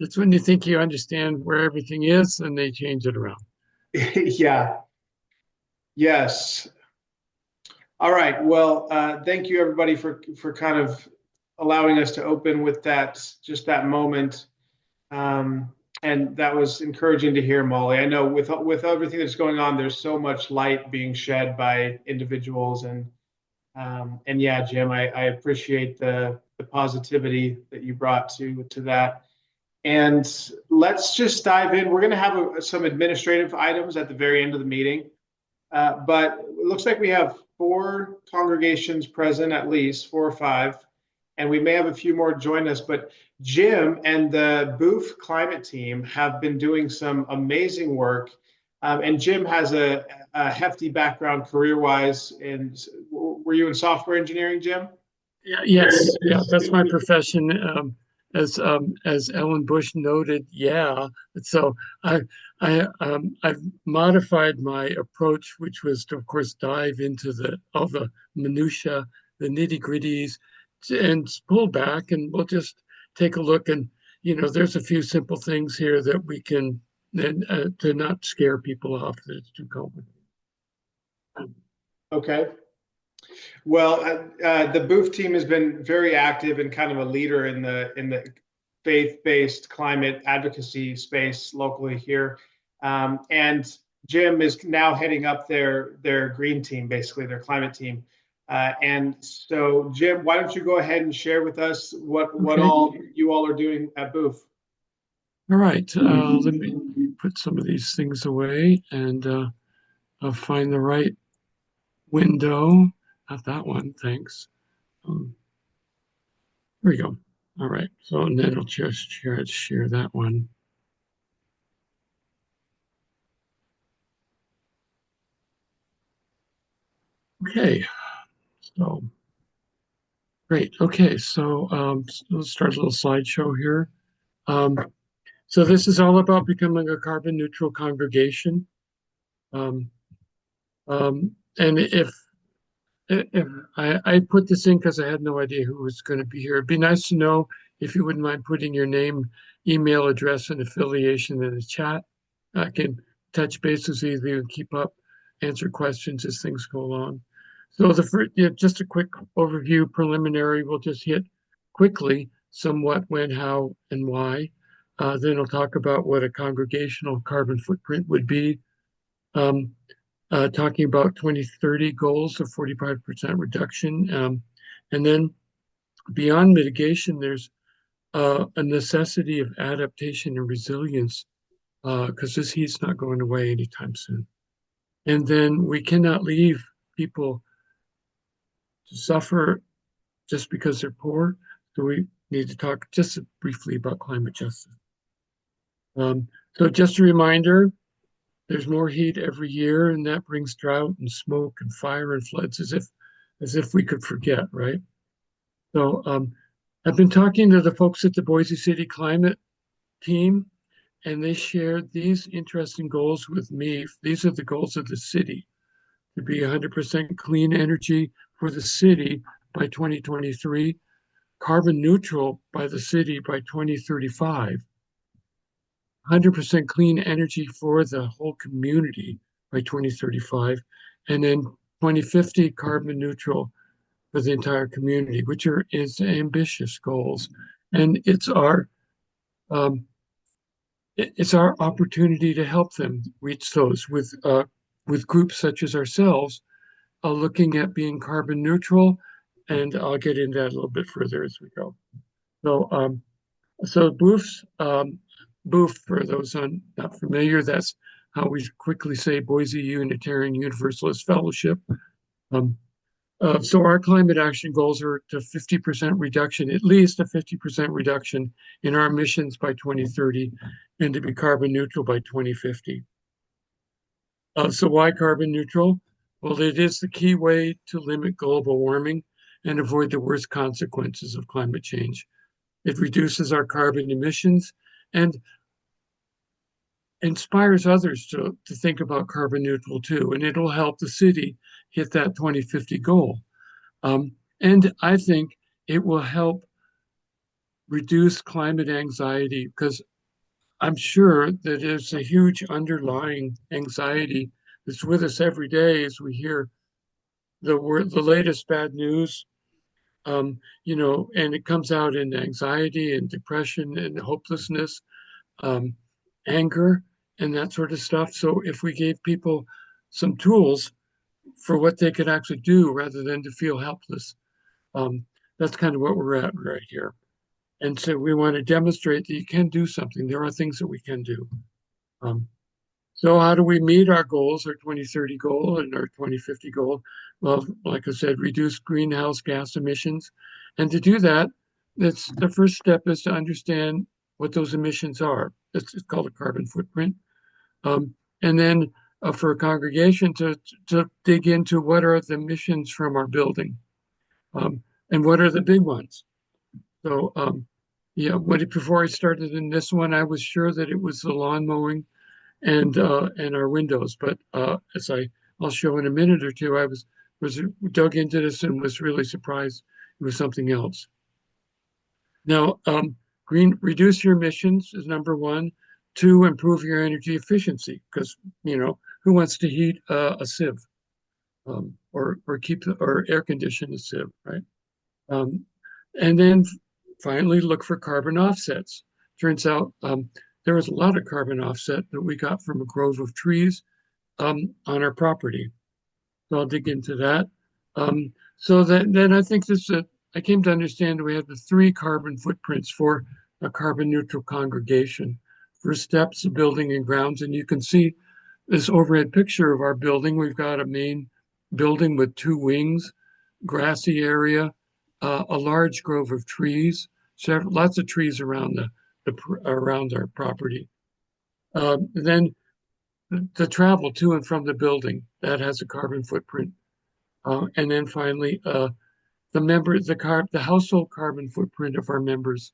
It's when you think you understand where everything is, and they change it around. Yeah. Yes. All right. Well, thank you everybody for kind of allowing us to open with that moment. Um, and that was encouraging to hear, Molly. I know with everything that's going on, there's so much light being shed by individuals, and yeah, Jim, I appreciate the positivity that you brought to that. And let's just dive in. We're going to have some administrative items at the very end of the meeting. But it looks like we have four congregations present, at least four or five, and we may have a few more join us. But Jim and the Booth climate team have been doing some amazing work. And Jim has a hefty background career wise. And were you in software engineering, Jim? Yeah, yes, yeah, that's my profession. As Ellen Bush noted, yeah. So I've modified my approach, which was to, of course, dive into all the minutia, the nitty-gritties, and pull back, and we'll just take a look. And there's a few simple things here that we can, and to not scare people off that it's too complicated. Okay. Well, the Booth team has been very active and kind of a leader in the faith-based climate advocacy space locally here. And Jim is now heading up their green team, basically their climate team. And so, Jim, why don't you go ahead and share with us what Okay. all you all are doing at Booth? All right, let me put some of these things away and I'll find the right window. Not that one, thanks. Um, here we go. All right, so and then I'll just share that one. Okay, so great. Okay, so let's start a little slideshow here. Um, so this is all about becoming a carbon neutral congregation. Um, and if I put this in because I had no idea who was going to be here. It'd be nice to know if you wouldn't mind putting your name, email address, and affiliation in the chat. I can touch bases with you and keep up, answer questions as things go along. So the first, yeah, just a quick overview, preliminary. We'll just hit quickly somewhat when, how, and why. Then I'll talk about what a congregational carbon footprint would be. Um, Talking about 2030 goals of 45% reduction. And then beyond mitigation, there's a necessity of adaptation and resilience because this heat's not going away anytime soon. And then we cannot leave people to suffer just because they're poor. So we need to talk just briefly about climate justice. So just a reminder, there's more heat every year, and that brings drought and smoke and fire and floods as if we could forget, right? So I've been talking to the folks at the Boise City Climate Team, and they shared these interesting goals with me. These are the goals of the city to be 100% clean energy for the city by 2023, carbon neutral by the city by 2035, 100% clean energy for the whole community by 2035, and then 2050 carbon neutral for the entire community, which is ambitious goals, and um, it's our opportunity to help them reach those with groups such as ourselves, looking at being carbon neutral, and I'll get into that a little bit further as we go. So, so Booth, for those not familiar, that's how we quickly say Boise Unitarian Universalist Fellowship. Um, so our climate action goals are to 50% reduction, at least a 50% reduction in our emissions by 2030, and to be carbon neutral by 2050. So why carbon neutral? Well, it is the key way to limit global warming and avoid the worst consequences of climate change. It reduces our carbon emissions and inspires others to think about carbon neutral too. And it'll help the city hit that 2050 goal. And I think it will help reduce climate anxiety because I'm sure that there's a huge underlying anxiety that's with us every day as we hear the latest bad news. And it comes out in anxiety and depression and hopelessness, um, anger, and that sort of stuff. So if we gave people some tools for what they could actually do rather than to feel helpless, um, that's kind of what we're at right here. And so we want to demonstrate that you can do something. There are things that we can do. Um, so how do we meet our goals, our 2030 goal and our 2050 goal? Well, like I said, reduce greenhouse gas emissions. And to do that, that's the first step is to understand what those emissions are. It's called a carbon footprint. And then for a congregation to dig into what are the emissions from our building, and what are the big ones. So, before I started in this one, I was sure that it was the lawn mowing and our windows. But as I'll show in a minute or two, I was dug into this and was really surprised it was something else. Now, green reduce your emissions is number one. Two, improve your energy efficiency because who wants to heat a sieve, or keep or air condition a sieve, right? Um, and then finally, look for carbon offsets. Turns out there was a lot of carbon offset that we got from a grove of trees on our property. So I'll dig into that. So then I think I came to understand we have the three carbon footprints for a carbon neutral congregation. First steps, building and grounds. And you can see this overhead picture of our building. We've got a main building with two wings, grassy area, a large grove of trees, lots of trees around around our property. Then the travel to and from the building that has a carbon footprint. And then finally, the household carbon footprint of our members.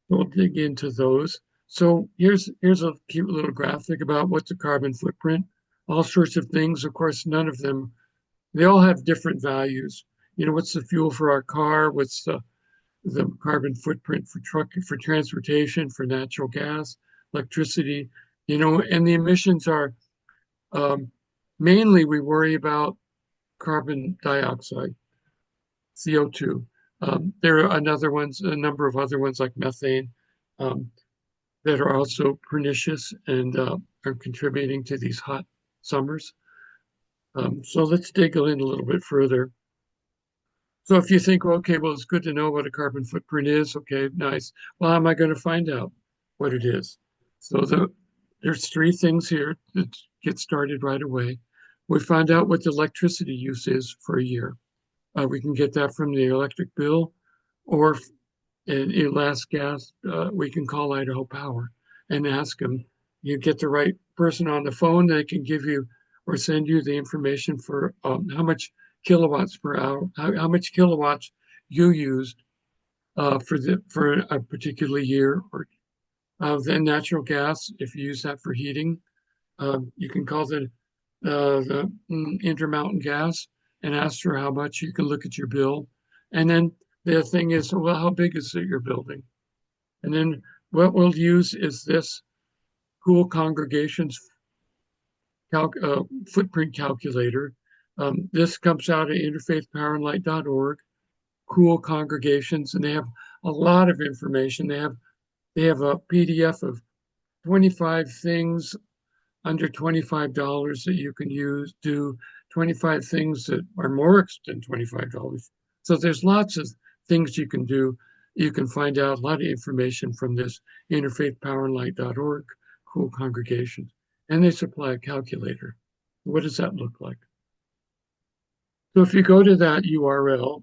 We'll dig into those. So here's a cute little graphic about what's a carbon footprint. All sorts of things. Of course, none of them. They all have different values. What's the fuel for our car? What's the carbon footprint for for transportation, for natural gas, electricity? And the emissions are um, mainly we worry about carbon dioxide, CO2. There are a number of other ones like methane, um, that are also pernicious and are contributing to these hot summers. So let's dig in a little bit further. So if you think, well, okay, well, it's good to know what a carbon footprint is. Okay, nice. Well, how am I going to find out what it is? So there's three things here that get started right away. We find out what the electricity use is for a year. We can get that from the electric bill, or in last gas, we can call Idaho Power and ask them. You get the right person on the phone, they can give you or send you the information for how much kilowatts per hour, how much kilowatts you used for a particular year, or then natural gas if you use that for heating. You can call the Intermountain Gas and ask for how much. You can look at your bill. And then the thing is, well, how big is it your building? And then what we'll use is this Cool Congregations footprint calculator. This comes out of interfaithpowerandlight.org, Cool Congregations, and they have a lot of information. They have a PDF of 25 things under $25 that you can do 25 things that are more than $25. So there's lots of things you can do. You can find out a lot of information from this interfaithpowerandlight.org, Cool Congregations. And they supply a calculator. What does that look like? So if you go to that URL,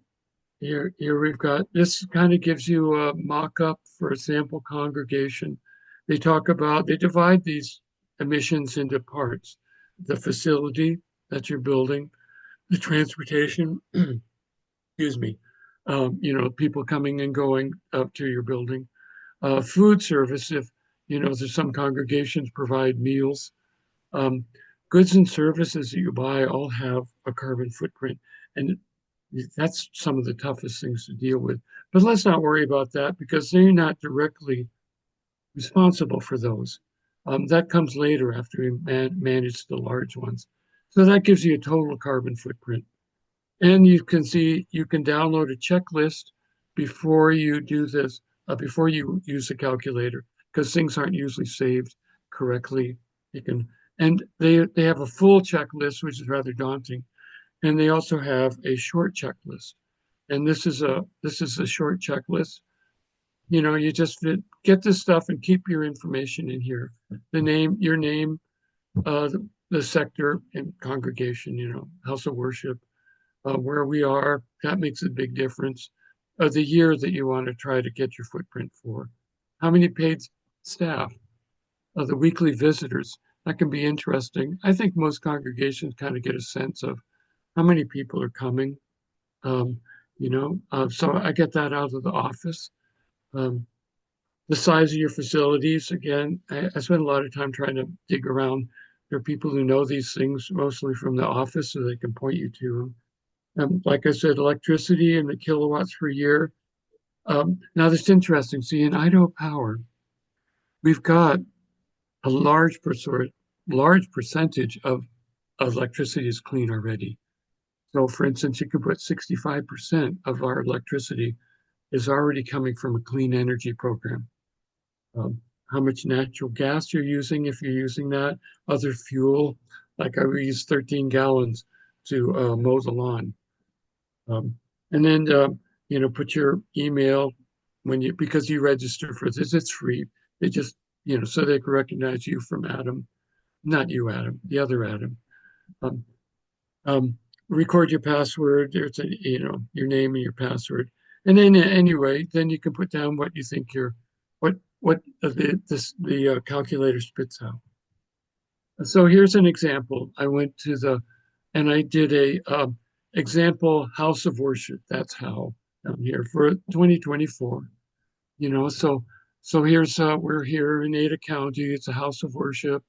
here we've got, this kind of gives you a mock-up for a sample congregation. They divide these emissions into parts: the facility that you're building, the transportation, excuse me, people coming and going up to your building, food service, if, there's some congregations provide meals, um, goods and services that you buy all have a carbon footprint. And that's some of the toughest things to deal with. But let's not worry about that because they're not directly responsible for those. That comes later after we manage the large ones. So that gives you a total carbon footprint. And you can see, you can download a checklist before you do this, before you use the calculator, because things aren't usually saved correctly. You can, and they have a full checklist, which is rather daunting, and they also have a short checklist. And this is a short checklist. You know, you just get this stuff and keep your information in here. The name, your name, the sector and congregation, you know, house of worship, where we are. That makes a big difference. The year that you want to try to get your footprint for. How many paid staff? The weekly visitors. That can be interesting. I think most congregations kind of get a sense of how many people are coming. Um, so I get that out of the office. Um, the size of your facilities, again, I spend a lot of time trying to dig around. There are people who know these things mostly from the office, so they can point you to them. Like I said, electricity and the kilowatts per year. Now, this is interesting. See, in Idaho Power, we've got a large percentage of electricity is clean already. So, for instance, you could put 65% of our electricity is already coming from a clean energy program. Um, how much natural gas you're using, if you're using that, other fuel, like I use 13 gallons to mow the lawn. Um, and then, put your email when you, because you register for this, it's free. They just, so they can recognize you from Adam, not you, Adam, the other Adam. Um, um, Record your password. There's your name and your password. And then anyway, then you can put down what you think what the calculator spits out. So here's an example. I went to and I did a example house of worship. That's how down here for 2024. So here's we're here in Ada County. It's a house of worship.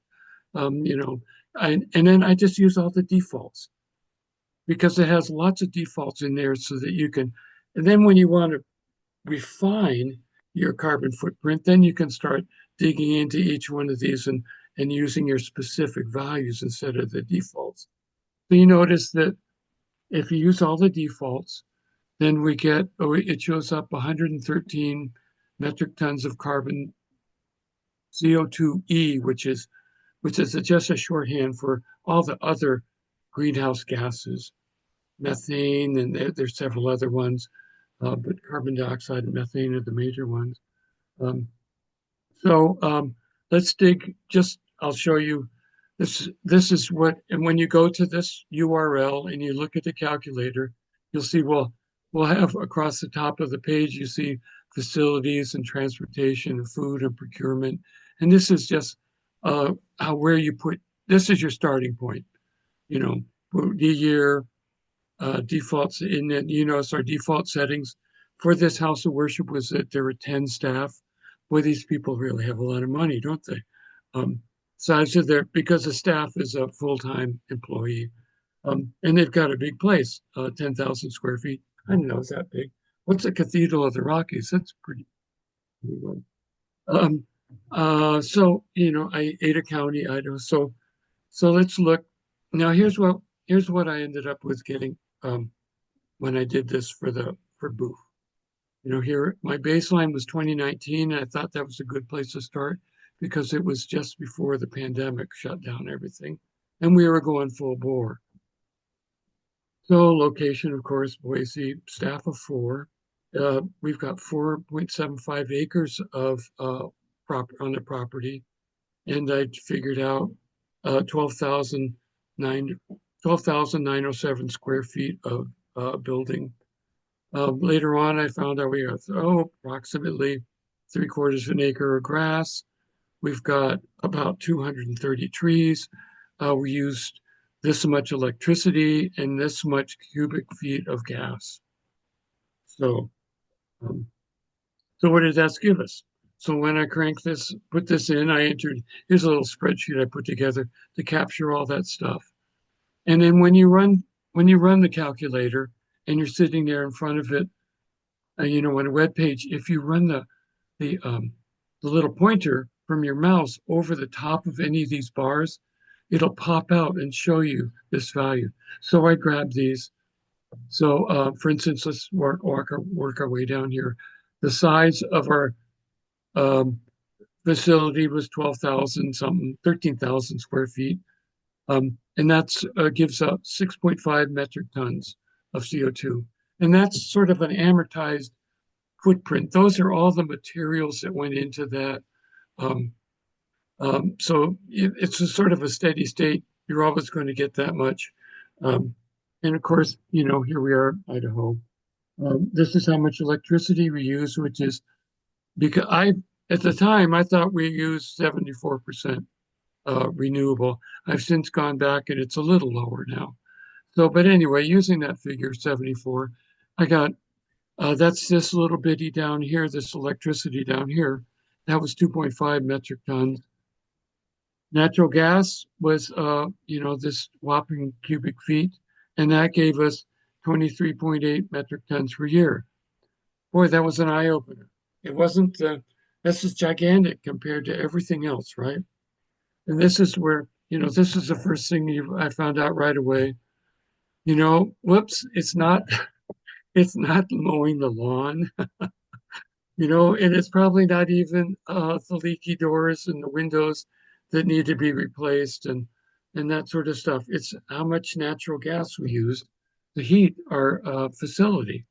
Um, you know, and then I just use all the defaults because it has lots of defaults in there so that you can. And then when you want to refine your carbon footprint, then you can start digging into each one of these and using your specific values instead of the defaults. So you notice that if you use all the defaults, then it shows up 113 metric tons of carbon CO2e, which is just a shorthand for all the other greenhouse gases, methane, and there's several other ones, but carbon dioxide and methane are the major ones. Um, so let's dig. I'll show you. This is what, and when you go to this URL and you look at the calculator, you'll see, well, we'll have across the top of the page, you see facilities and transportation and food and procurement. And this is just where you put, this is your starting point, you know, the year, defaults in it. You notice our default settings for this house of worship was that there were 10 staff. Boy, these people really have a lot of money, don't they? So I said there because the staff is a full-time employee. And they've got a big place, 10,000 square feet. I didn't know it's that big. What's the Cathedral of the Rockies? That's pretty well. Um, Ada County, Idaho. So let's look. Now here's what I ended up with getting when I did this for Booth. Here my baseline was 2019, and I thought that was a good place to start because it was just before the pandemic shut down everything, and we were going full bore. So location, of course, Boise, staff of 4. We've got 4.75 acres of on the property, and I figured out 12,907 square feet of building. Later on, I found out we have approximately 3/4 of an acre of grass. We've got about 230 trees. We used this much electricity and this much cubic feet of gas. So, um, so what did that give us? So when I put this in, I entered, here's a little spreadsheet I put together to capture all that stuff. And then when you run the calculator and you're sitting there in front of it, on a web page, if you run the the little pointer from your mouse over the top of any of these bars, it'll pop out and show you this value. So I grabbed these. So, for instance, let's work our way down here. The size of our um, facility was 12,000 something, 13,000 square feet. And that's gives up 6.5 metric tons of CO2. And that's sort of an amortized footprint. Those are all the materials that went into that. Um, so it's a sort of a steady state. You're always going to get that much. Um, and of course, here we are, Idaho. This is how much electricity we use, which is because at the time, I thought we used 74% renewable. I've since gone back and it's a little lower now. So, but anyway, using that figure 74, I got that's this little bitty down here, this electricity down here. That was 2.5 metric tons. Natural gas was, this whopping cubic feet, and that gave us 23.8 metric tons per year. Boy, that was an eye opener. It wasn't, this is gigantic compared to everything else, right? And this is where, this is the first thing I found out right away. Whoops, it's not mowing the lawn, and it's probably not even the leaky doors and the windows that need to be replaced and that sort of stuff. It's how much natural gas we use to heat our facility.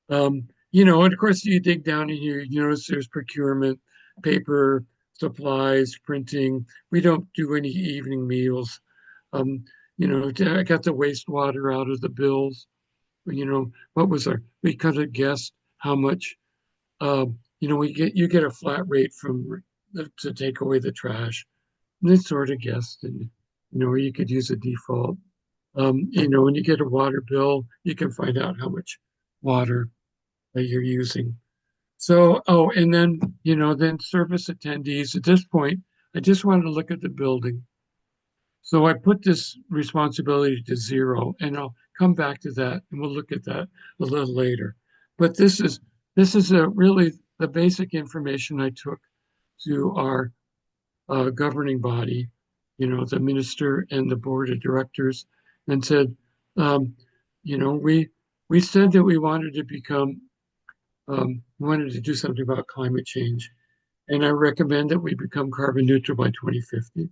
And of course, you dig down in here, you notice there's procurement, paper, supplies, printing. We don't do any evening meals. Um, I got the wastewater out of the bills. What was we could have guessed how much, you get a flat rate to take away the trash. And they sort of guessed, and, or you could use a default. When you get a water bill, you can find out how much water that you're using. So, and then service attendees. At this point, I just wanted to look at the building. So I put this responsibility to zero, and I'll come back to that, and we'll look at that a little later. But this is really the basic information I took to our governing body, the minister and the board of directors, and said, um, we said that we wanted to do something about climate change, and I recommend that we become carbon neutral by 2050.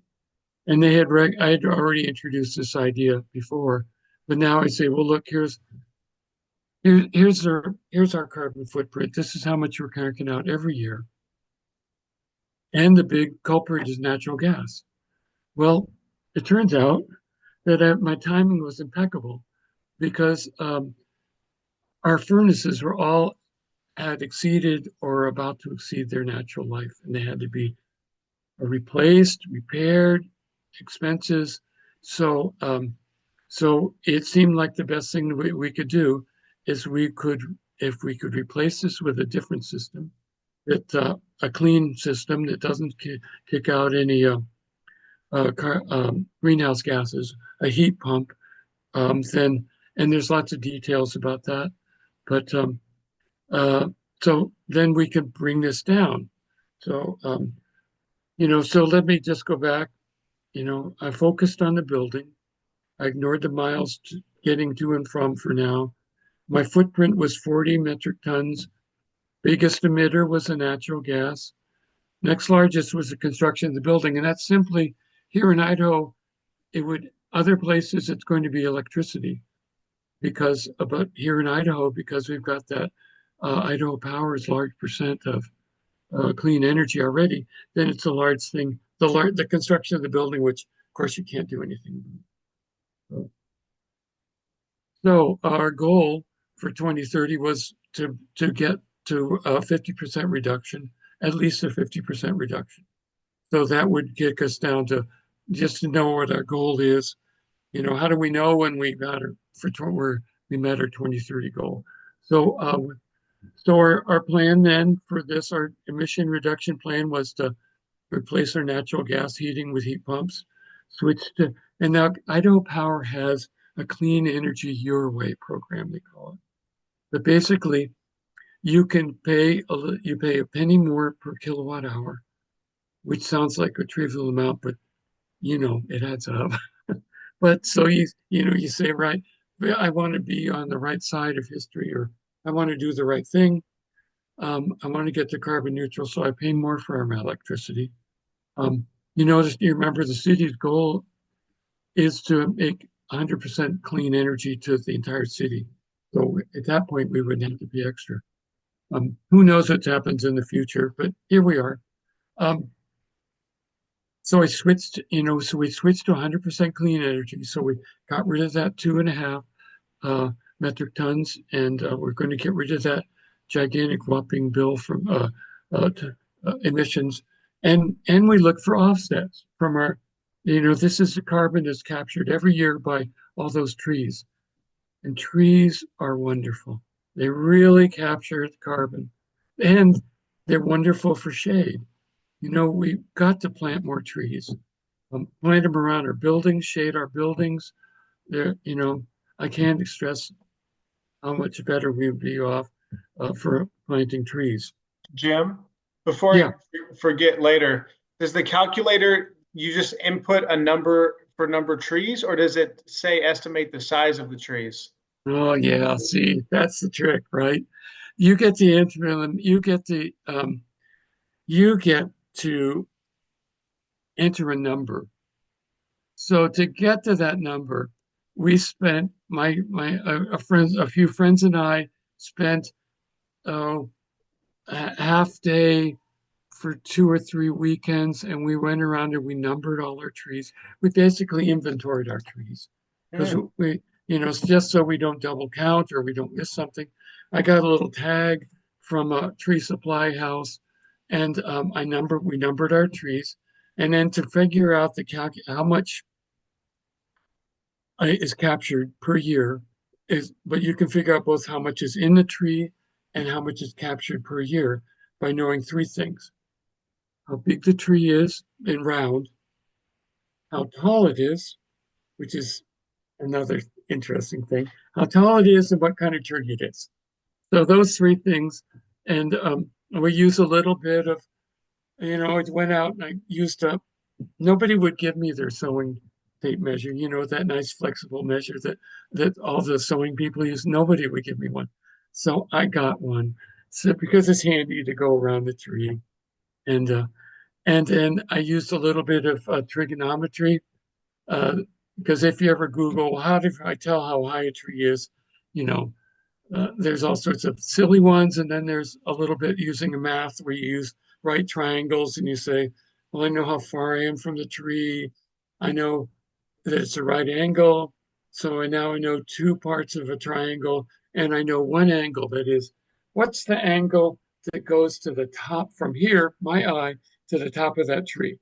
And I had already introduced this idea before, but now I say, well, look, here's our carbon footprint. This is how much we're carrying out every year, and the big culprit is natural gas. Well, it turns out that my timing was impeccable because our furnaces were all had exceeded or about to exceed their natural life, and they had to be replaced, repaired, expenses. So, so it seemed like the best thing we could do is if we could replace this with a different system, a clean system that doesn't kick out any greenhouse gases, a heat pump, then, and there's lots of details about that. But uh, so then we can bring this down. So, so let me just go back. I focused on the building. I ignored the miles getting to and from for now. My footprint was 40 metric tons. Biggest emitter was the natural gas. Next largest was the construction of the building. And that's simply here in Idaho, other places it's going to be electricity but here in Idaho, because we've got that Idaho Power's large percent of clean energy already, then it's a large thing. The construction of the building, which of course you can't do anything about. So our goal for 2030 was to get to a 50% reduction, at least a 50% reduction. So that would get us down to just to know what our goal is. How do we know when we met our 2030 goal? So our plan then for this, our emission reduction plan was to replace our natural gas heating with heat pumps, and now Idaho Power has a clean energy your way program, they call it. But basically, you pay a penny more per kilowatt hour, which sounds like a trivial amount, but it adds up. But so you say, right, "Well, I want to be on the right side of history, or I want to do the right thing. I want to get to carbon neutral, so I pay more for our electricity. You remember the city's goal is to make 100% clean energy to the entire city. So at that point, we wouldn't have to pay extra. Who knows what happens in the future, but here we are. Um, so we switched to 100% clean energy. So we got rid of that 2.5 uh, metric tons, and we're going to get rid of that gigantic whopping bill from emissions, and we look for offsets from our. This is the carbon that's captured every year by all those trees, and trees are wonderful. They really capture the carbon, and they're wonderful for shade. We've got to plant more trees. Plant them around our buildings, shade our buildings. There, I can't stress how much better we would be off for planting trees. Jim, before Yeah. you forget later, does the calculator, you just input a number for number of trees, or does it say estimate the size of the trees? Oh, yeah. See, that's the trick, right? You get the interim. You get to enter a number. So to get to that number, we spent a few friends and I spent oh a half day for 2 or 3 weekends, and we went around and we numbered all our trees. We basically inventoried our trees because Hmm. it's just so we don't double count or we don't miss something. I got a little tag from a tree supply house, and we numbered our trees, and then to figure out how much is captured per year but you can figure out both how much is in the tree and how much is captured per year by knowing three things: how big the tree is in round, how tall it is, which is another interesting thing, how tall it is, and what kind of tree it is. So those three things, and we use a little bit of, I went out and I used up. Nobody would give me their sewing tape measure, that nice flexible measure that all the sewing people use. Nobody would give me one, so I got one. So because it's handy to go around the tree, and uh, and then I used a little bit of trigonometry, uh, because if you ever Google, how do I tell how high a tree is, you know, there's all sorts of silly ones, and then there's a little bit using a math where you use right triangles and you say, well, I know how far I am from the tree. I know that it's a right angle. So now I know two parts of a triangle, and I know one angle. That is, what's the angle that goes to the top from here, my eye, to the top of that tree?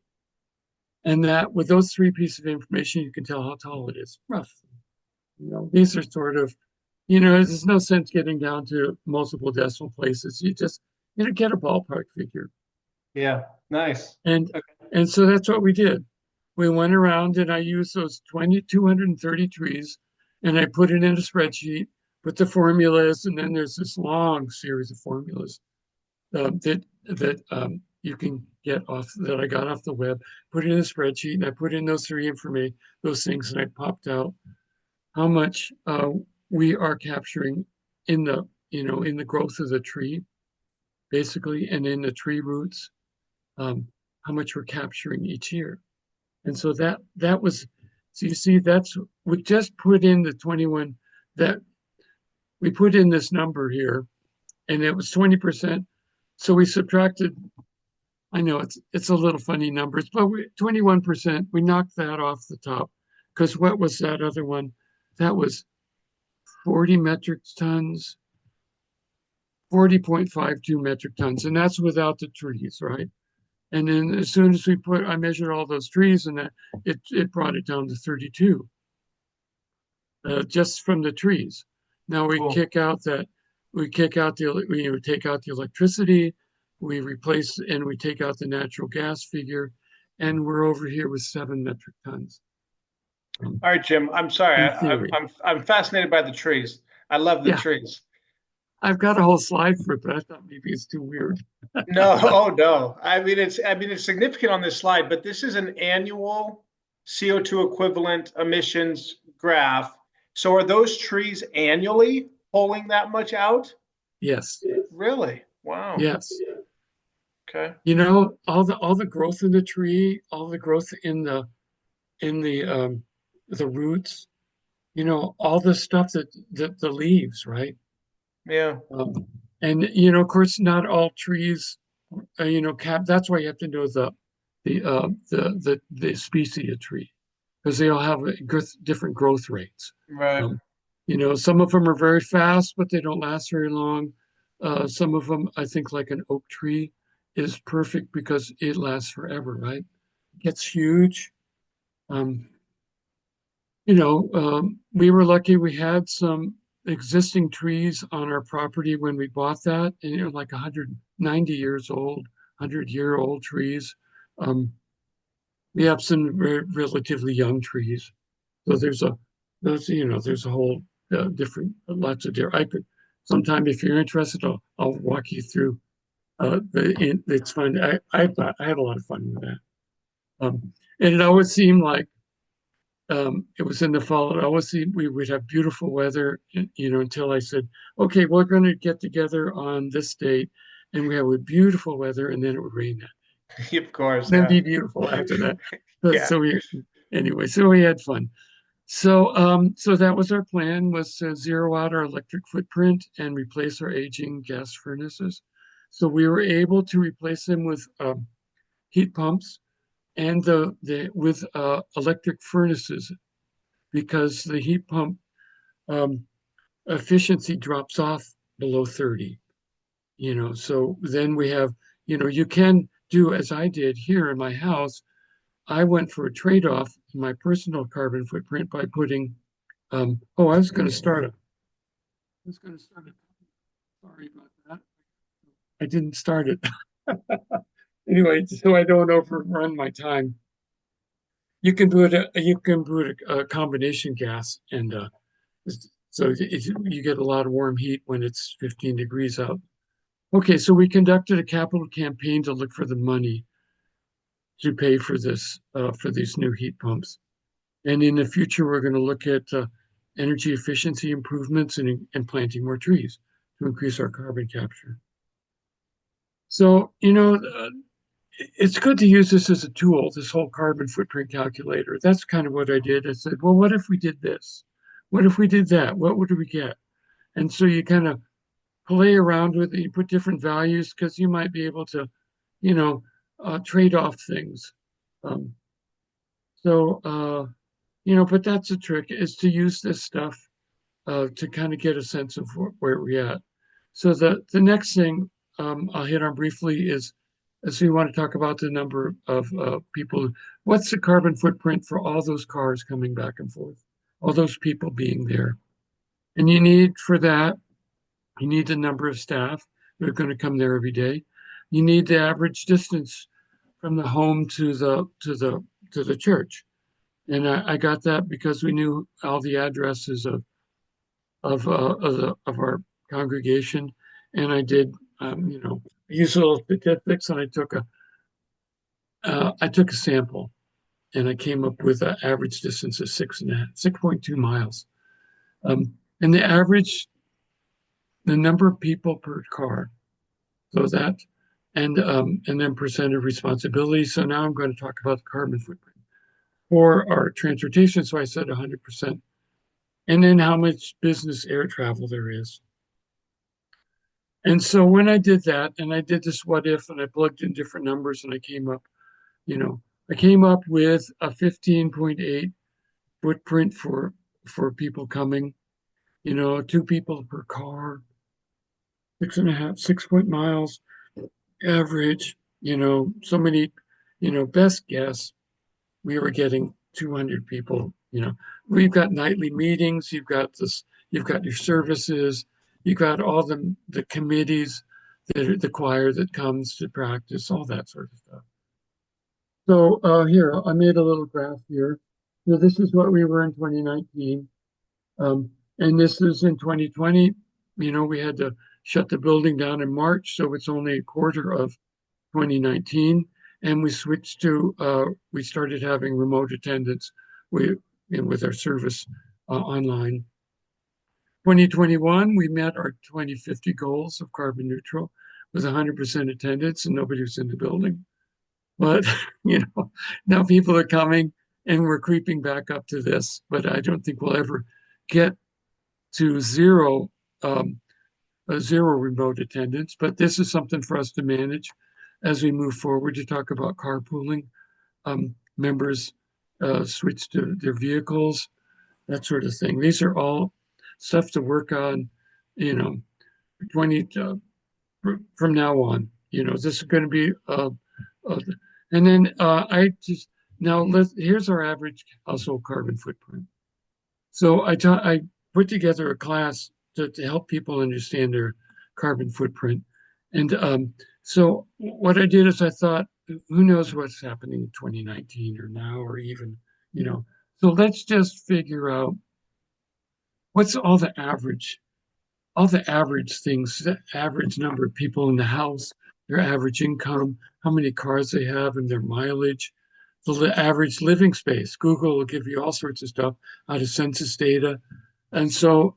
And that with those three pieces of information, you can tell how tall it is, roughly. These are sort of, there's no sense getting down to multiple decimal places. You just, get a ballpark figure. Yeah, nice. And Okay. and so that's what we did. We went around and I used those 230 trees and I put it in a spreadsheet with the formulas. And then there's this long series of formulas that you can get off that I got off the web, put it in a spreadsheet, and I put in those things, and I popped out how much we are capturing in the growth of the tree, basically, and in the tree roots, um, how much we're capturing each year. And so that was, so you see, we just put in the 21 that we put in this number here, and it was 20%. So we subtracted. I know it's a little funny numbers, but 21%. We knocked that off the top because what was that other one? That was 40 metric tons, 40.52 metric tons, and that's without the trees, right? And then as soon as I measured all those trees, and it brought it down to 32, just from the trees. Now Cool. we kick out we take out the electricity, we replace and we take out the natural gas figure, and we're over here with 7 metric tons, All right, Jim. I'm sorry. in theory. I'm fascinated by the trees. I love the Yeah, trees. I've got a whole slide for it, but I thought maybe it's too weird. No, oh no. I mean it's significant on this slide, but this is an annual CO2 equivalent emissions graph. So are those trees annually pulling that much out? Yes, Really? Wow. yes. Okay. All the growth in the tree, all the growth in the roots, all the stuff that the leaves, right? Yeah. Um, and of course, not all trees, cap. That's why you have to know the species of tree because they all have different growth rates. Right. Um, some of them are very fast, but they don't last very long. Some of them, I think, like an oak tree, is perfect because it lasts forever, right? It gets huge. Um, we were lucky we had some existing trees on our property when we bought that, and like 190 years old, 100-year-old trees. Um, we have some relatively young trees. So there's a whole different, lots of different. I could sometime if you're interested, I'll walk you through. It's fun. I had a lot of fun with that. And it always seemed like it was in the fall. It always seemed we would have beautiful weather, until I said, okay, we're going to get together on this date, and we have a beautiful weather, and then it would rain that, Of course, and then yeah. be beautiful after that. But Yeah. so we anyway, so we had fun. So that was our plan, was to zero out our electric footprint and replace our aging gas furnaces. So we were able to replace them with heat pumps and the with electric furnaces because the heat pump um, efficiency drops off below 30. So then we have, you can do as I did here in my house. I went for a trade-off in my personal carbon footprint by putting I was going to start it. I was going to start it. Sorry about that. I didn't start it. Anyway, so I don't overrun my time. You can put a combination gas, and so you get a lot of warm heat when it's 15 degrees out. Okay, so we conducted a capital campaign to look for the money to pay for this for these new heat pumps. And in the future, we're going to look at energy efficiency improvements and planting more trees to increase our carbon capture. So, it's good to use this as a tool, this whole carbon footprint calculator. That's kind of what I did. I said, well, what if we did this? What if we did that? What would we get? And so you kind of play around with it. You put different values because you might be able to, you know, trade off things. Um, but that's a trick is to use this stuff to kind of get a sense of where we're at. So the next thing I'll hit on briefly is we want to talk about the number of people. What's the carbon footprint for all those cars coming back and forth, all those people being there? And you need the number of staff that are going to come there every day. You need the average distance from the home to the church. And I got that because we knew all the addresses of our congregation, and I did I used little statistics, and I took a sample, and I came up with an average distance of 6.2 miles. And the number of people per car. So and then percent of responsibility. So now I'm going to talk about the carbon footprint for our transportation. So I said 100%. And then how much business air travel there is. And so when I did that, and I did this what if, and I plugged in different numbers, and I came up with a 15.8 footprint for people coming. Two people per car, 6.5, 6 miles average. So many. Best guess we were getting 200 people. We've got nightly meetings. You've got your services. You've got all the committees, the choir that comes to practice, all that sort of stuff. So here, I made a little graph here. So this is what we were in 2019. And this is in 2020. we had to shut the building down in March, so it's only a quarter of 2019, and we started having remote attendance with our service online. 2021, we met our 2050 goals of carbon neutral with 100% attendance, and nobody was in the building. But now people are coming, and we're creeping back up to this. But I don't think we'll ever get to um, zero remote attendance. But this is something for us to manage as we move forward to talk about carpooling. Members switch to their vehicles, that sort of thing. These are all stuff to work on, you know, 20 from now on. This is going to be uh, and then I just now here's our average household carbon footprint. So I put together a class to help people understand their carbon footprint. And so what I did is I thought, who knows what's happening in 2019 or now or even, you know. So let's just figure out what's all the average things, the average number of people in the house, their average income, how many cars they have and their mileage, the average living space. Google will give you all sorts of stuff out of census data. And so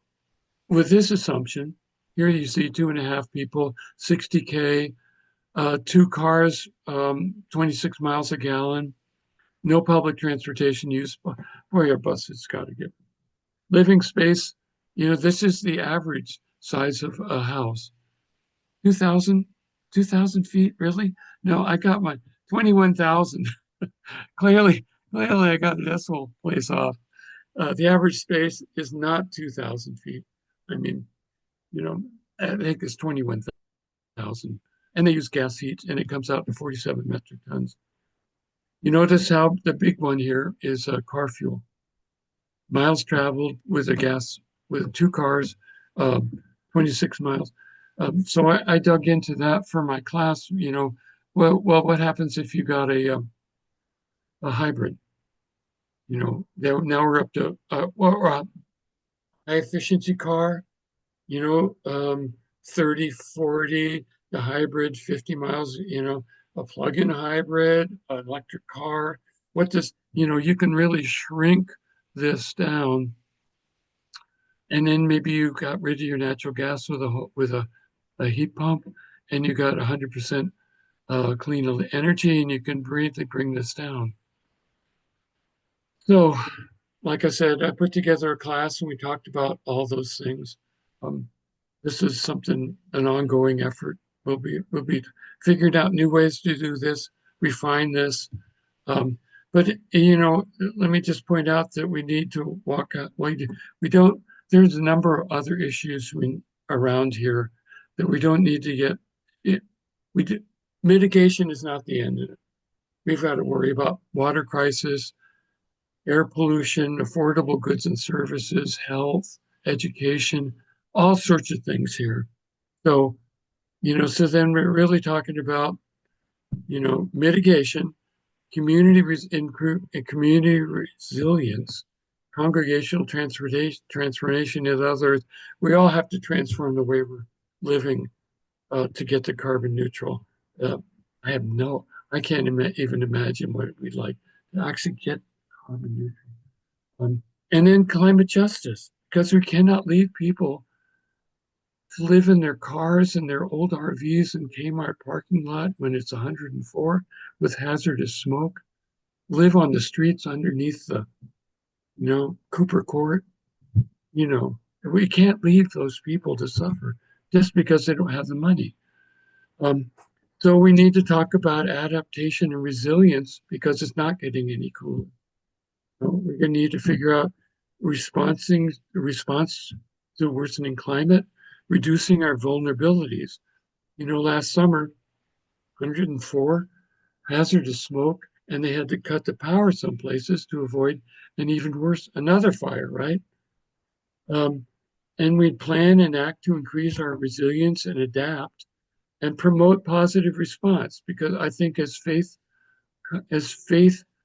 with this assumption, here you see 2.5 people, 60K, two cars, 26 miles a gallon, no public transportation use. Boy, our buses got to get living space. This is the average size of a house. 2,000, 2,000 feet, really? No, I got my 21,000. Clearly, I got a decimal place off. The average space is not 2,000 feet. I mean, you know, I think it's 21,000. And they use gas heat, and it comes out to 47 metric tons. You notice how the big one here is car fuel. Miles traveled with two cars, 26 miles. So I dug into that for my class. What happens if you got a hybrid? Now we're up to a high efficiency car, 30, 40, the hybrid, 50 miles, a plug-in hybrid, an electric car. You can really shrink this down. And then maybe you got rid of your natural gas with a heat pump, and you got 100% clean energy, and you can really bring this down. So, like I said, I put together a class and we talked about all those things. Um, this is an ongoing effort. We'll be figuring out new ways to do this, refine this. Um, but let me just point out that we need to walk out. We don't. There's a number of other issues around here that we don't need to get. It, we do, Mitigation is not the end of it. We've got to worry about water crisis, air pollution, affordable goods and services, health, education, all sorts of things here. So, so then we're really talking about, mitigation, community resilience, congregational transformation. In other words, we all have to transform the way we're living to get to carbon neutral. Uh, I can't even imagine what it'd be like to actually get carbon neutral. And then climate justice, because we cannot leave people to live in their cars and their old RVs in Kmart parking lot when it's 104 with hazardous smoke, live on the streets underneath the, Cooper Court. We can't leave those people to suffer just because they don't have the money. Um, so we need to talk about adaptation and resilience because it's not getting any cooler. We're going to need to figure out response to worsening climate, reducing our vulnerabilities. Last summer, 104 hazardous smoke, and they had to cut the power some places to avoid an even worse, another fire, right? Um, and we'd plan and act to increase our resilience and adapt and promote positive response because I think as faith,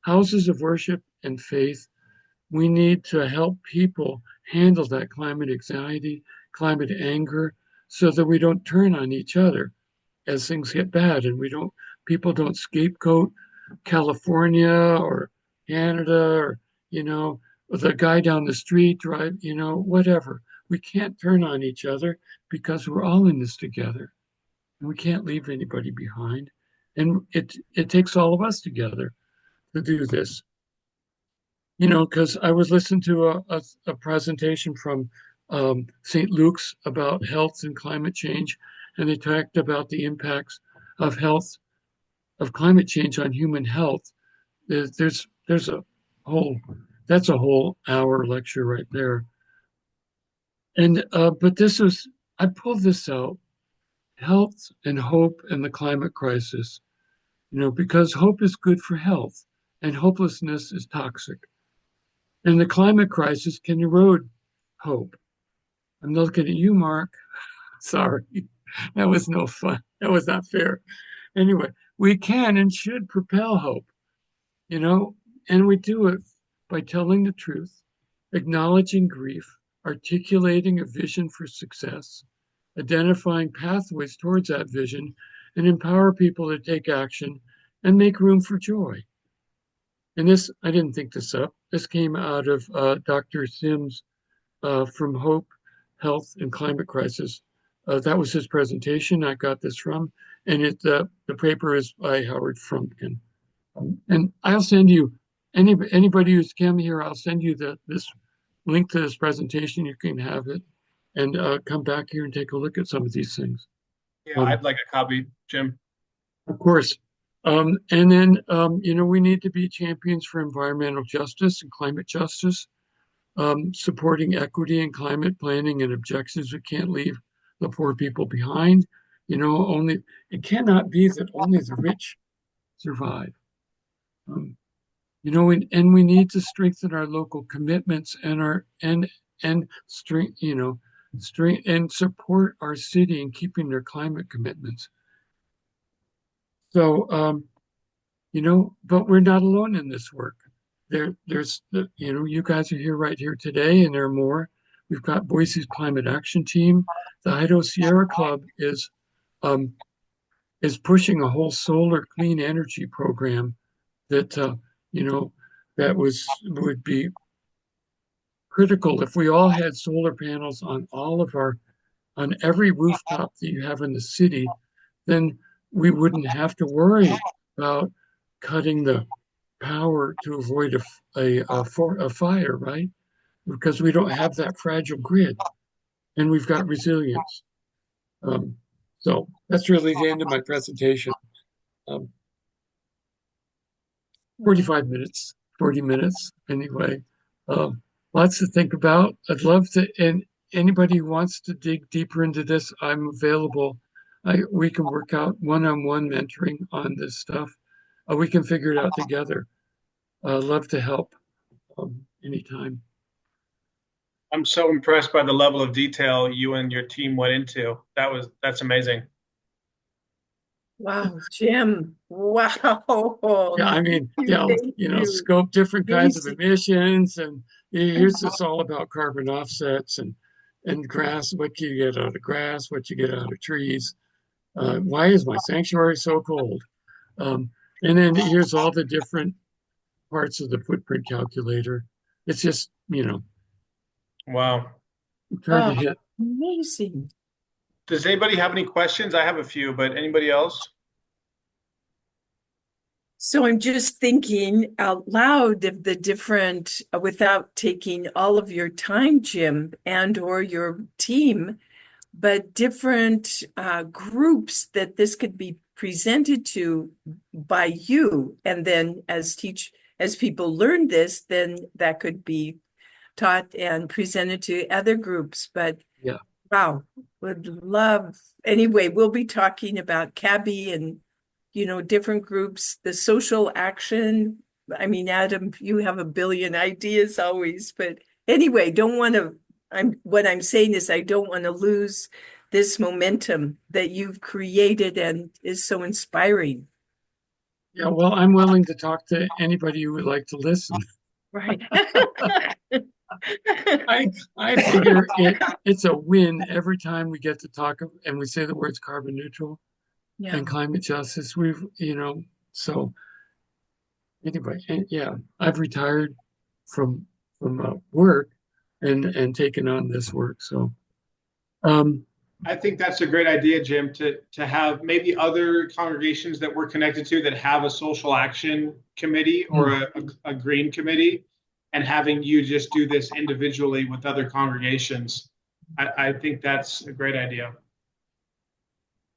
houses of worship and faith, we need to help people handle that climate anxiety, climate anger so that we don't turn on each other as things get bad and people don't scapegoat California or Canada or, the guy down the street, right? Whatever. We can't turn on each other because we're all in this together and we can't leave anybody behind. And it takes all of us together to do this. Because I was listening to a presentation from St. Luke's about health and climate change, and they talked about the impacts of health, of climate change on human health. There's a whole, that's a whole hour lecture right there. And but I pulled this out, health and hope and the climate crisis, because hope is good for health and hopelessness is toxic. And the climate crisis can erode hope. I'm looking at you, Mark. Sorry. That was no fun. That was not fair. Anyway, we can and should propel hope, you know, and we do it by telling the truth, acknowledging grief, articulating a vision for success, identifying pathways towards that vision, and empower people to take action and make room for joy. And this, I didn't think this up. This came out of Dr. Sims from Hope, Health, and Climate Crisis. That was his presentation. I got this from, and the paper is by Howard Frumpkin. And I'll send you anybody who's come here. I'll send you this link to this presentation. You can have it and come back here and take a look at some of these things. Yeah, I'd like a copy, Jim. Of course. And then, we need to be champions for environmental justice and climate justice, supporting equity and climate planning and objectives. We can't leave the poor people behind. It cannot be that only the rich survive. Um, and we need to strengthen our local commitments and strength, strength and support our city in keeping their climate commitments. So, but we're not alone in this work. You guys are here right here today, and there are more. We've got Boise's Climate Action Team. The Idaho Sierra Club um, is pushing a whole solar clean energy program that that would be critical if we all had solar panels on every rooftop that you have in the city, then we wouldn't have to worry about cutting the power to avoid a fire, right? Because we don't have that fragile grid and we've got resilience. So that's really the end of my presentation. Um, 45 minutes, 40 minutes anyway. Lots to think about. I'd love to, and anybody who wants to dig deeper into this, I'm available. We can work out one-on-one mentoring on this stuff. We can figure it out together. Love to help anytime. I'm so impressed by the level of detail you and your team went into. That's amazing. Wow, Jim. Wow. Yeah, I mean, Thank you. scope different kinds of Amazing. emissions, and here's this all about carbon offsets and grass. What you get out of grass, what you get out of trees. Why is my sanctuary so cold? And then here's all the different parts of the footprint calculator. It's just, Wow. it's hard to hit. Amazing. Does anybody have any questions? I have a few, but anybody else? So I'm just thinking out loud of the different, without taking all of your time, Jim, and or your team, but different groups that this could be presented to by you. And then as people learn this, then that could be taught and presented to other groups. But Yeah. wow, would love. Anyway, we'll be talking about CABI and, different groups, the social action. I mean, Adam, you have a billion ideas always, but anyway, what I'm saying is I don't want to lose this momentum that you've created and is so inspiring. Yeah, well, I'm willing to talk to anybody who would like to listen. Right. I figure it's a win every time we get to talk and we say the words carbon neutral Yeah. and climate justice. So anyway, and yeah, I've retired from work and taken on this work. So um, I think that's a great idea, Jim, to have maybe other congregations that we're connected to that have a social action committee or mm. a green committee, and having you just do this individually with other congregations. I think that's a great idea.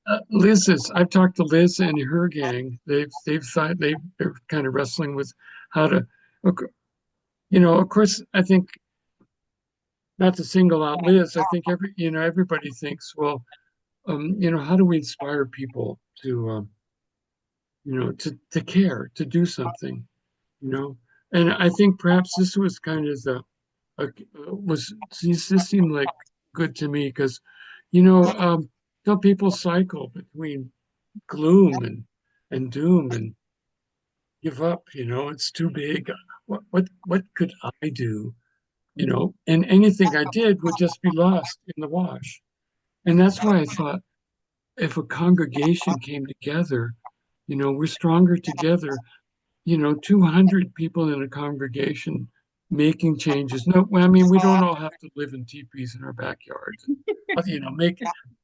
I've talked to Liz and her gang. They've thought they're kind of wrestling with how to, of course, I think not to single out Liz, I think everybody thinks, well, how do we inspire people to, to care, to do something, you know? And I think perhaps this was kind of this seemed like good to me because, some people cycle between gloom and doom and give up, it's too big. What could I do? And anything I did would just be lost in the wash. And that's why I thought if a congregation came together, we're stronger together, 200 people in a congregation making changes. No, I mean, we don't all have to live in teepees in our backyards, make,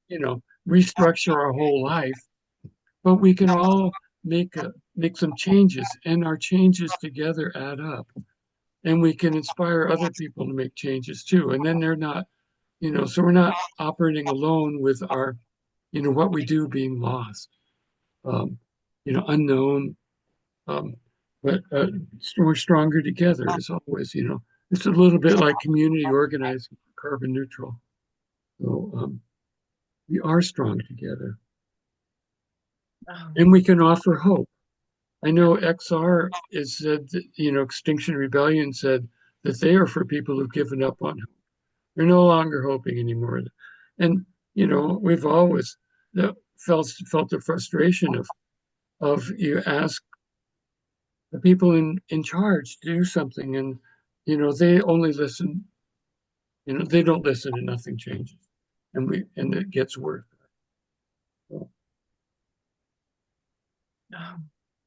you know, restructure our whole life, but we can all make some changes and our changes together add up and we can inspire other people to make changes too. And then they're not, so we're not operating alone with our, what we do being lost, um, unknown, um, but we're stronger together as always, it's a little bit like community organizing for carbon neutral. So we are strong together and we can offer hope. I know XR is said that, Extinction Rebellion said that they are for people who've given up on hope. They're no longer hoping anymore. And, we've always felt the frustration of you ask the people in charge to do something and, they only listen, they don't listen and nothing changes. And it gets worse. So,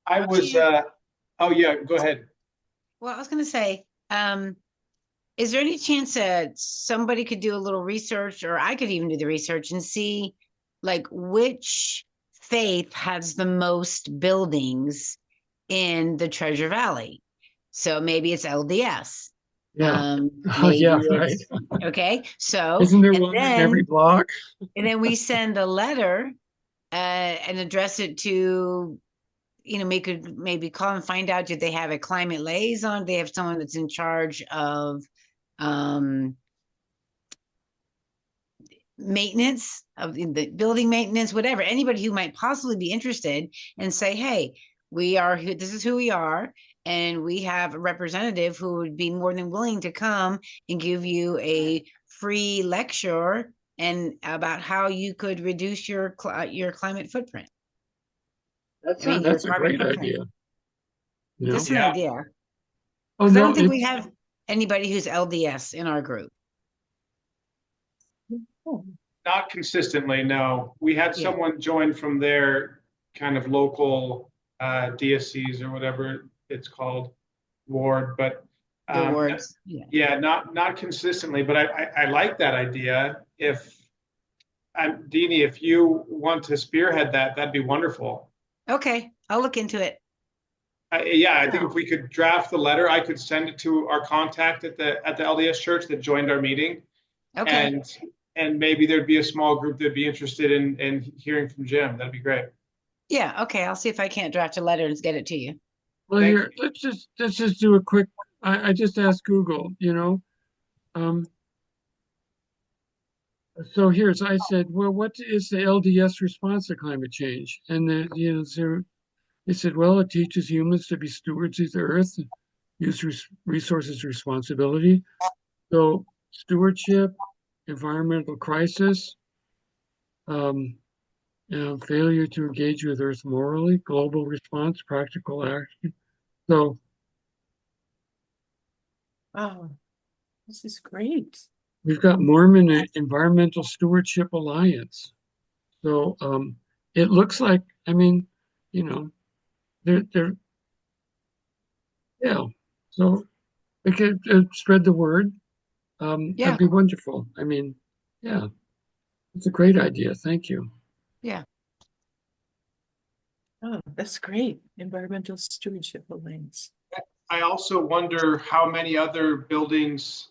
I was, oh yeah, go ahead. Well, I was going to say, is there any chance that somebody could do a little research, or I could even do the research and see like which faith has the most buildings in the Treasure Valley? So maybe it's LDS. yeah. Oh, Maybe yeah, right. it's okay. So Isn't there one in every block? and then we send a letter and address it to maybe call and find out, did they have a climate liaison? They have someone that's in charge of um, maintenance of the building maintenance, whatever, anybody who might possibly be interested, and say, hey, this is who we are. And we have a representative who would be more than willing to come and give you a free lecture and about how you could reduce your climate footprint. That's a great idea. Just an Yeah. idea. Oh, Because I no, don't think we have anybody who's LDS in our group. Not consistently, no. We had Yeah. someone join from their kind of local diocese or whatever it's called, ward, but The wards. Yeah. yeah, not consistently. But I like that idea. If Deanie, if you want to spearhead that, that'd be wonderful. Okay, I'll look into it. Yeah, I think if we could draft the letter, I could send it to our contact at the LDS church that joined our meeting. Okay. And maybe there'd be a small group that'd be interested in hearing from Jim. That'd be great. Yeah. Okay. I'll see if I can't draft a letter and get it to you. well, Thank here, let's just do a quick. I just asked Google, Um, so I said, well, what is the LDS response to climate change? And they said, well, it teaches humans to be stewards of the earth, use resources responsibility. So stewardship, environmental crisis, um, failure to engage with Earth morally, global response, practical action. So, Oh, This is great. We've got Mormon Environmental Stewardship Alliance. So it looks like, I mean, you know, they're yeah. So we could spread the word. That'd Yeah, be wonderful. I mean, yeah, it's a great idea. Thank you. yeah. Oh, that's great. Environmental Stewardship Alliance. I also wonder how many other buildings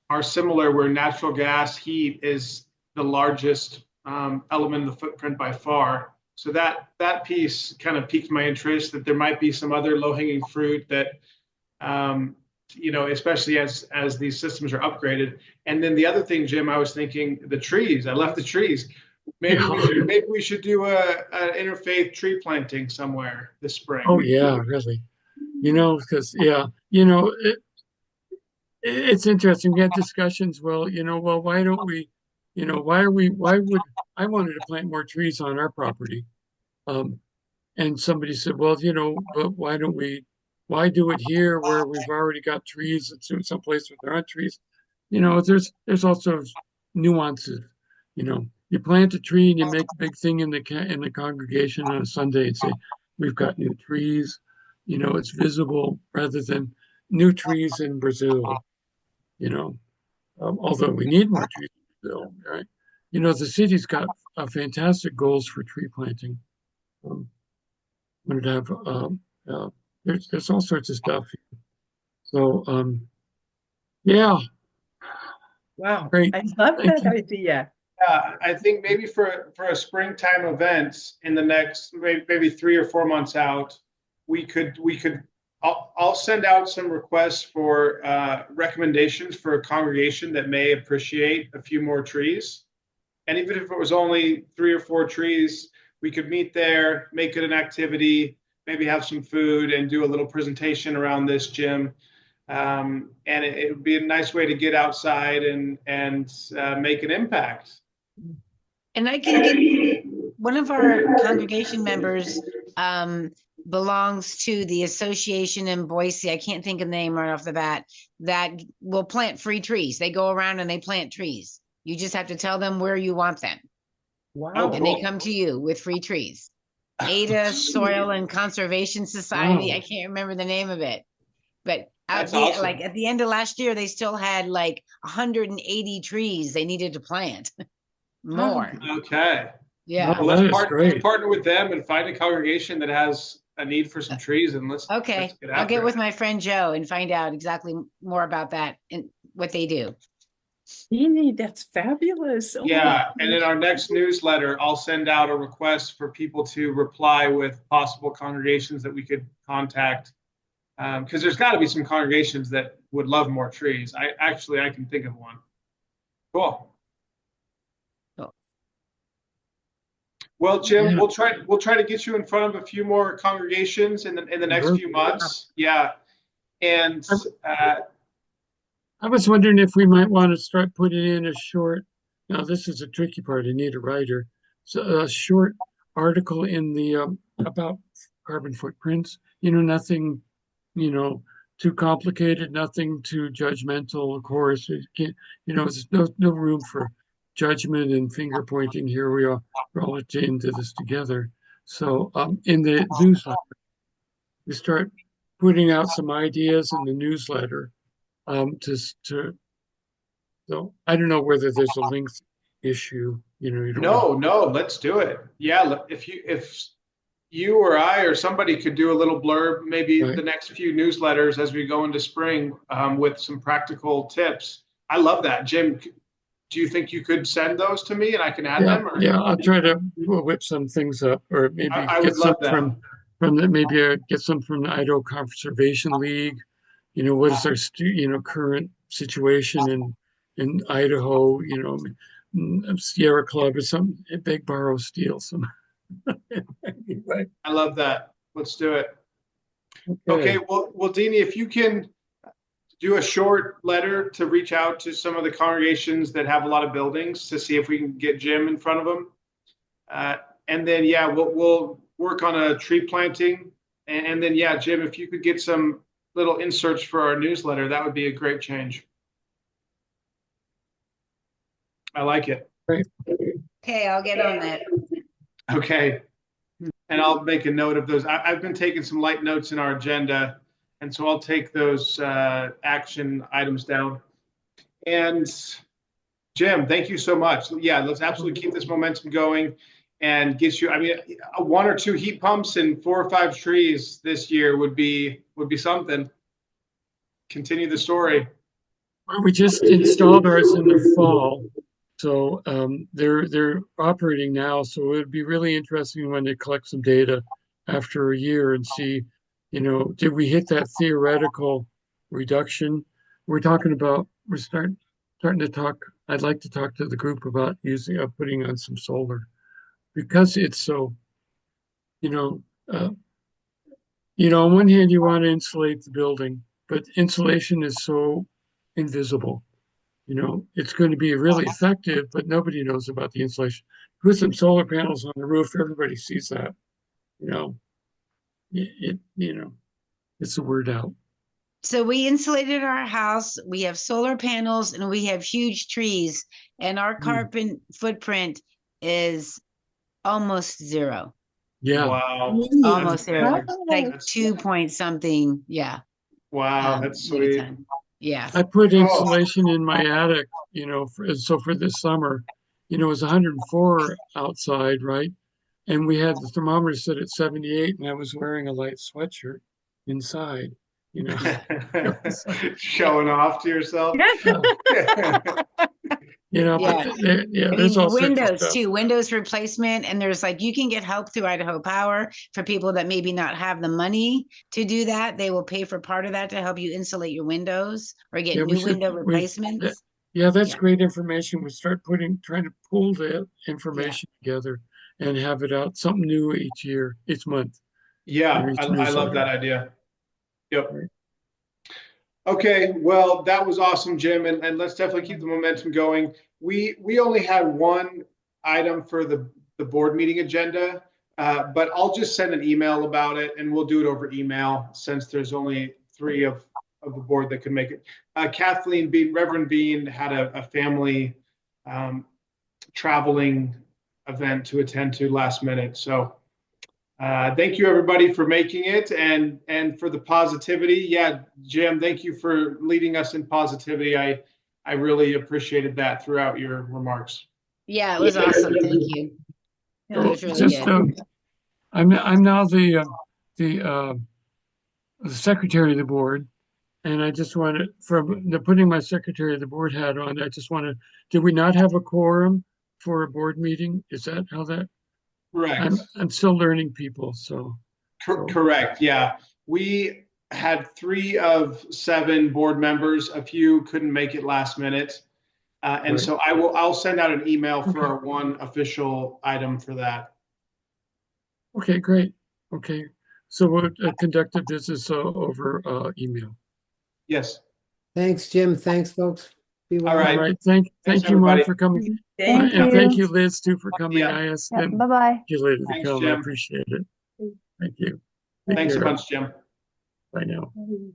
are similar where natural gas heat is the largest element of the footprint by far. So that piece kind of piqued my interest that there might be some other low hanging fruit that especially as these systems are upgraded. And then the other thing, Jim, I was thinking the trees. I left the trees. Yeah. Maybe we should do an interfaith tree planting somewhere this spring. Oh yeah, really. Because yeah, it's interesting. We had discussions. Well, why don't we, why would I wanted to plant more trees on our property? Um, and somebody said, well, but why do it here where we've already got trees? It's someplace where there aren't trees. There's also nuances. You plant a tree and you make a big thing in the congregation on a Sunday and say, we've got new trees. It's visible rather than new trees in Brazil. You know, although we need more trees in Brazil, right? The city's got fantastic goals for tree planting. Um, wanted to have there's all sorts of stuff. So yeah, Wow, great. I love Thank that you. idea. Yeah, I think maybe for a springtime event in the next maybe 3 or 4 months out, we could I'll send out some requests for recommendations for a congregation that may appreciate a few more trees. And even if it was only 3 or 4 trees, we could meet there, make it an activity, maybe have some food and do a little presentation around this, Jim. And it would be a nice way to get outside and make an impact. And I can get one of our congregation members belongs to the association in Boise. I can't think of the name right off the bat that will plant free trees. They go around and they plant trees. You just have to tell them where you want them. Oh, Wow. And they cool. come to you with free trees. Ada Soil and Conservation Society. Wow. I can't remember the name of it. But That's awesome. like at the end of last year, they still had like 180 trees they needed to plant. More. Okay. Yeah. Oh, Well, that is great. let's partner with them and find a congregation that has a need for some trees, and let's Okay. get I'll out get there. with my friend Joe and find out exactly more about that and what they do. Amy, that's fabulous. Oh my Yeah, and in gosh. our next newsletter, I'll send out a request for people to reply with possible congregations that we could contact. Because there's got to be some congregations that would love more trees. I can think of one. Cool. Cool. Well, Jim, Yeah. we'll try to get you in front of a few more congregations in the next few months. Yeah, and I was wondering if we might want to start putting in a short. Now, this is a tricky part. I need a writer. So a short article in the about carbon footprints. Nothing, you know, too complicated, nothing too judgmental. Of course, it can't, there's no room for judgment and finger pointing. Here we are, we're all into this together. So, in the newsletter, we start putting out some ideas in the newsletter. To so I don't know whether there's a length issue. You don't want no, let's do it. Yeah, if you or I or somebody could do a little blurb, maybe right. the next few newsletters as we go into spring with some practical tips. I love that. Jim, do you think you could send those to me and I can add Yeah, them? Or yeah. I'll try to whip some things up, or maybe I get would some love that. from the maybe get some from the Idaho Conservation League. What is our current situation in Idaho? Sierra Club or some Big Borrow Steel. Some anyway. I love that. Let's do it. Okay. Okay, well, Deanie, if you can do a short letter to reach out to some of the congregations that have a lot of buildings to see if we can get Jim in front of them. And then, yeah, we'll work on a tree planting. And then, yeah, Jim, if you could get some little inserts for our newsletter, that would be a great change. I like it. Great. Okay, I'll get on that. Okay. And I'll make a note of those. I've been taking some light notes in our agenda, and so I'll take those action items down. And Jim, thank you so much. Yeah, let's absolutely keep this momentum going and get you. I mean, one or two heat pumps and 4 or 5 trees this year would be something. Continue the story. Well, we just installed ours in the fall, so they're operating now. So it'd be really interesting when they collect some data after a year and see, did we hit that theoretical reduction? We're talking about starting to talk. I'd like to talk to the group about putting on some solar because it's so, you know, uh, on one hand you want to insulate the building, but insulation is so invisible. It's going to be really effective, but nobody knows about the insulation. Put some solar panels on the roof, everybody sees that. You know, it's the word out. So we insulated our house, we have solar panels, and we have huge trees, and our carbon footprint is almost zero. Yeah. Wow. Almost zero. Like That's 2 point something. Yeah. wow. That's sweet. Megaton. Yeah. I put Oh. insulation in my attic, for this summer, it was 104 outside, right? And we had the thermometer set at 78, and I was wearing a light sweatshirt inside, It's like, Showing off to yourself. Yeah. I There's mean, all sorts of windows stuff. too, windows replacement. And there's you can get help through Idaho Power for people that maybe not have the money to do that. They will pay for part of that to help you insulate your windows or get new window replacements. That's Yeah. great information. We start trying to pull the information together and have it out, something new each month. Yeah, Each I love newsletter. that idea. Yep. Right. Okay, well, that was awesome, Jim, and let's definitely keep the momentum going. We only had one item for the board meeting agenda, but I'll just send an email about it, and we'll do it over email since there's only 3 of the board that could make it. Kathleen Bean, Reverend Bean, had a family traveling event to attend to last minute, so. Thank you everybody for making it and for the positivity. Yeah, Jim, thank you for leading us in positivity. I really appreciated that throughout your remarks. Yeah, it was awesome. Thank you. It was really good. I'm now the secretary of the board, and I just wanted, from putting my secretary of the board hat on, I just wanted, did we not have a quorum for a board meeting? Is that how that? Correct. I'm still learning people, so. Correct. Yeah, we had 3 of 7 board members. A few couldn't make it last minute, and Right. so I'll send out an email for our one official item for that. Okay, great. Okay, so we'll conduct the business over email. Yes. Thanks, Jim. Thanks, folks. Be well. All right. All right. Thanks, Thank you, Mark, everybody. for coming. Thank And thank you. you, Liz, too, for coming. Yeah. I asked Yeah, them bye-bye. you later to Thanks, come. I Jim. appreciate it. Thank you. Take Thanks a care. bunch, Jim. Bye now. you.